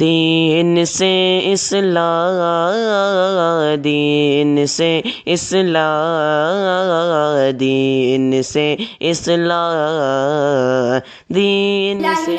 دین سے اصلاح، دین سے اصلاح، دین سے اصلاح، دین سے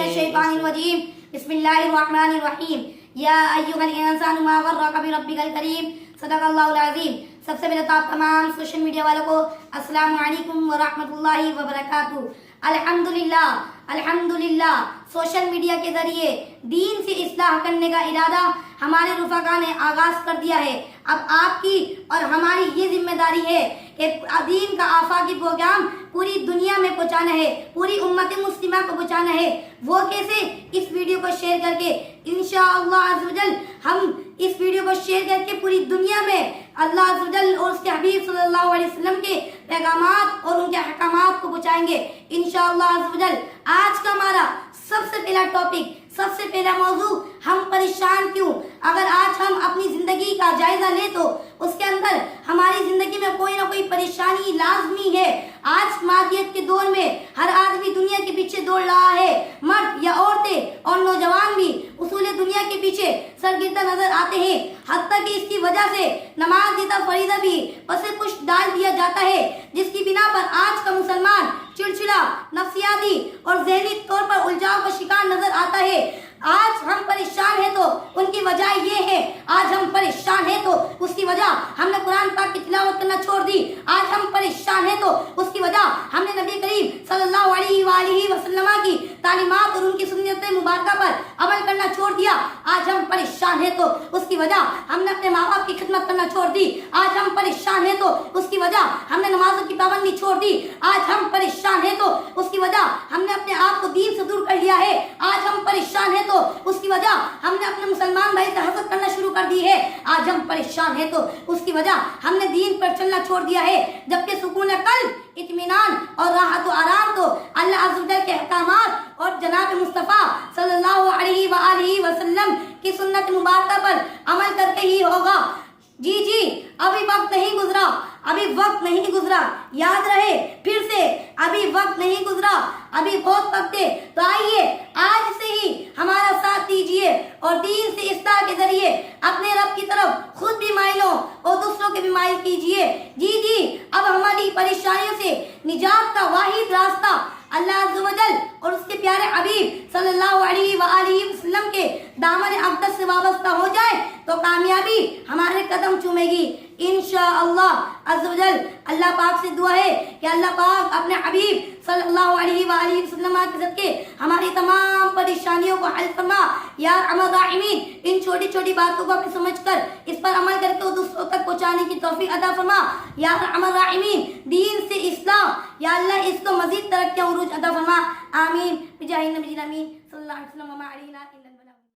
بسم اللہ الرحمن الرحیم۔ یا ایھا الانسان ما غرک بربک الکریم، صدق اللہ العظیم۔ سب سے پہلے تو آپ تمام سوشل میڈیا والوں کو السلام علیکم ورحمۃ اللہ وبرکاتہ۔ الحمدللہ الحمدللہ، سوشل میڈیا کے ذریعے دین سے اصلاح کرنے کا ارادہ ہمارے رفقا نے آغاز کر دیا ہے۔ اب آپ کی اور ہماری یہ ذمہ داری ہے کہ دین کا آفاقی پیغام پوری دنیا میں پہنچانا ہے، پوری امت مسلمہ کو پہنچانا ہے۔ وہ کیسے؟ اس ویڈیو کو شیئر کر کے انشاءاللہ عز و جل ہم اس ویڈیو کو شیئر کر کے پوری دنیا میں اللہ عز و جل اور اس کے حبیب صلی اللہ علیہ وسلم کے پیغامات اور ان کے احکامات کو پہنچائیں گے انشاءاللہ عز و جل۔ آج کا ہمارا سب سے پہلا ٹاپک، سب سے پہلا موضوع، ہم پریشان کیوں؟ اگر آج ہم اپنی زندگی کا جائزہ لیں تو اس کے اندر ہماری زندگی میں کوئی نہ کوئی پریشانی لازمی ہے۔ آج مادیت کے دور میں ہر آدمی دنیا کے پیچھے دوڑ رہا ہے، مرد یا عورتیں اور نوجوان بھی اصول دنیا کے پیچھے سرگردہ نظر آتے ہیں، حتیٰ کہ اس کی وجہ سے نماز جیسا فریضہ بھی پس پش ڈال دیا جاتا ہے، جس کی بنا پر آج کا مسلمان چڑچڑا، نفسیاتی اور ذہنی طور پر الجھاؤ کا شکار نظر آتا ہے۔ آج ہم پریشان ہیں تو ان کی وجہ یہ ہے، آج ہم پریشان ہیں تو اس کی وجہ ہم نے قرآن پاک کی تلاوت کرنا چھوڑ دی، آج ہم پریشان ہیں تو اس کی وجہ ہم نے نبی کریم صلی اللہ علیہ وآلہ وسلم کی تعلیمات اور ان کی سنت مبارکہ پر عمل کرنا چھوڑ دیا، آج ہم پریشان ہیں تو اس کی وجہ ہم نے اپنے ماں باپ کی خدمت کرنا چھوڑ دی، آج ہم پریشان ہیں تو اس کی وجہ ہم نے نمازوں کی پابندی چھوڑ دی، آج ہم پریشان ہیں تو اس کی وجہ ہم نے اپنے آپ کو دین سے دور کر لیا ہے، آج ہم پریشان ہیں تو اس کی وجہ ہم نے اپنے مسلمان بھائی سے حسد کرنا شروع کر دی ہے، آج ہم پریشان ہیں تو اس کی وجہ ہم نے دین پر چلنا چھوڑ دیا ہے، جبکہ سکون قلب، اطمینان اور راحت و آرام تو اللہ عز و جل کے احکامات اور جناب مصطفیٰ صلی اللہ علیہ وآلہ وسلم کی سنت مبارکہ پر عمل کر کے ہی ہوگا۔ جی ابھی وقت نہیں گزرا، ابھی وقت نہیں گزرا، یاد رہے پھر سے، ابھی وقت نہیں گزرا، ابھی بہت وقت ہے۔ تو آئیے آج سے ہی ہمارا ساتھ دیجئے اور دین سے اصلاح کے ذریعے اپنے رب کی طرف خود بھی مائل ہو اور دوسروں کے بھی مائل کیجئے۔ جی اب ہماری پریشانیوں سے نجات کا واحد راستہ اللہ عز و جل اور اس کے پیارے حبیب صلی اللہ علیہ وآلہ وسلم کے دامن اقدس سے وابستہ ہو جائے تو کامیابی ہمارے قدم چومے گی انشاءاللہ عز و جل۔ اللہ پاک سے دعا ہے کہ اللہ پاک اپنے حبیب صلی اللہ علیہ وآلہ وسلم کے صدقے ہماری تمام پریشانیوں کو حل فرما یا ارحم الراحمین۔ ان چھوٹی چھوٹی باتوں کو اپنے سمجھ کر اس پر عمل کر کے دوسروں تک پہنچانے کی توفیق عطا فرما یا ارحم الراحمین۔ دین سے اصلاح، یا اللہ اس کو مزید ترقی عروج عطا فرما، آمین بجاہ نبی امین صلی اللہ علیہ وسلم۔